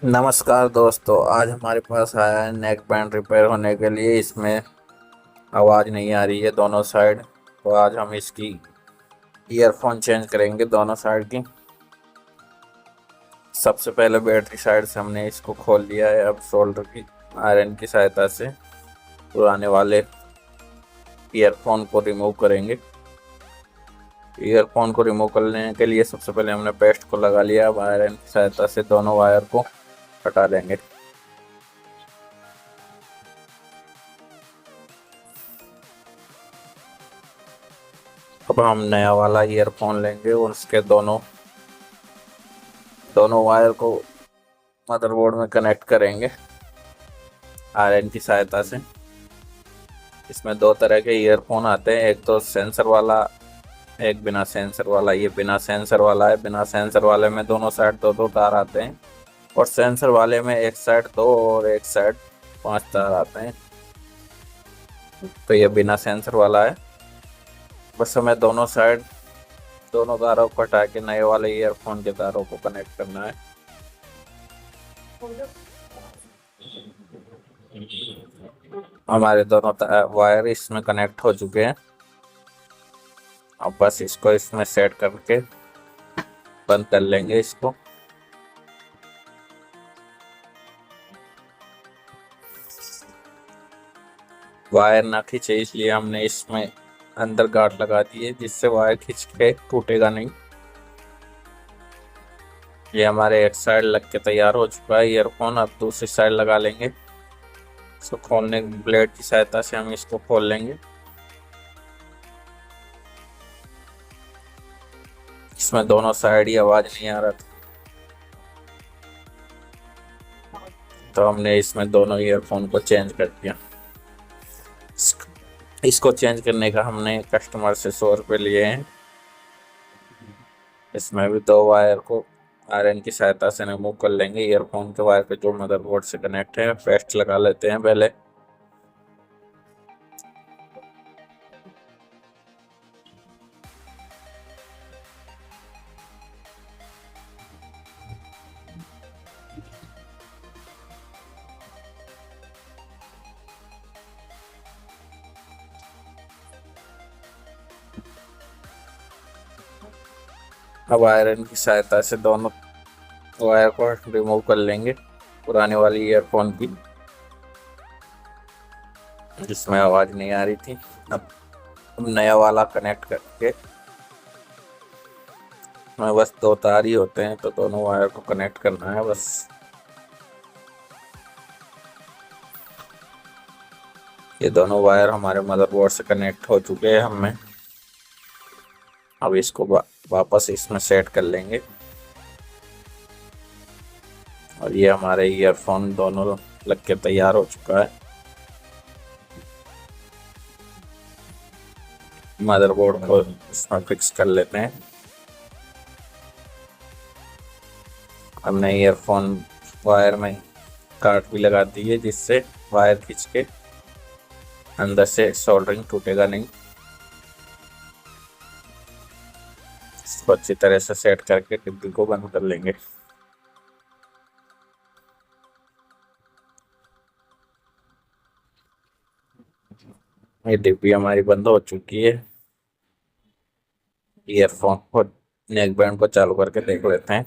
नमस्कार दोस्तों, आज हमारे पास आया है नेक बैंड रिपेयर होने के लिए। इसमें आवाज़ नहीं आ रही है दोनों साइड, तो आज हम इसकी ईयरफोन चेंज करेंगे दोनों साइड की। सबसे पहले बैटरी साइड से हमने इसको खोल लिया है। अब शोल्डर की आयरन की सहायता से पुराने वाले ईयरफोन को रिमूव करेंगे। ईयरफोन को रिमूव करने के लिए सबसे पहले हमने पेस्ट को लगा लिया। अब आयरन की सहायता से दोनों वायर को हटा देंगे। अब हम नया वाला ईयरफोन लेंगे और उसके दोनों दोनों वायर को मदरबोर्ड में कनेक्ट करेंगे आयरन की सहायता से। इसमें दो तरह के ईयरफोन आते हैं, एक तो सेंसर वाला, एक बिना सेंसर वाला। ये बिना सेंसर वाला है। बिना सेंसर वाले में दोनों साइड दो दो तार आते हैं, और सेंसर वाले में एक साइड दो और एक साइड 5 तार आते हैं। तो ये बिना सेंसर वाला है। बस हमें दोनों साइड दोनों तारों को हटा के नए वाले ईयरफोन के तारों को कनेक्ट करना है। हमारे दोनों वायर इसमें कनेक्ट हो चुके हैं। अब बस इसको इसमें सेट करके बंद कर लेंगे इसको। वायर ना खींचे इसलिए हमने इसमें अंदर गार्ड लगा दी है, जिससे वायर खींच के टूटेगा नहीं। ये हमारे एक साइड लग के तैयार हो चुका है ईयरफोन। अब दूसरी साइड लगा लेंगे। इसको खोलने ब्लेड की सहायता से हम इसको खोल लेंगे। इसमें दोनों साइड ही आवाज नहीं आ रहा था, तो हमने इसमें दोनों ईयरफोन को चेंज कर दिया। इसको चेंज करने का हमने कस्टमर से 100 रुपये लिए हैं। इसमें भी दो वायर को आयरन की सहायता से रिमूव कर लेंगे। ईयरफोन के वायर पे जो मदरबोर्ड से कनेक्ट है, पेस्ट लगा लेते हैं पहले। अब आयरन की सहायता से दोनों वायर को रिमूव कर लेंगे पुराने वाली ईयरफोन की, जिसमें आवाज नहीं आ रही थी। अब नया वाला कनेक्ट करके, में बस दो तार ही होते हैं, तो दोनों वायर को कनेक्ट करना है बस। ये दोनों वायर हमारे मदरबोर्ड से कनेक्ट हो चुके हैं हमें। अब इसको वापस इसमें सेट कर लेंगे। और ये हमारे ईयरफोन दोनों लग के तैयार हो चुका है। मदरबोर्ड को इसमें फिक्स कर लेते हैं। हमने ईयरफोन वायर में काट भी लगा दी है, जिससे वायर खींच के अंदर से सोल्डरिंग टूटेगा नहीं। इसको अच्छी तरह से सेट करके डिब्बी को बंद कर लेंगे। ये डिब्बी हमारी बंद हो चुकी है। ईयरफोन को नेक बैंड को चालू करके देख लेते हैं।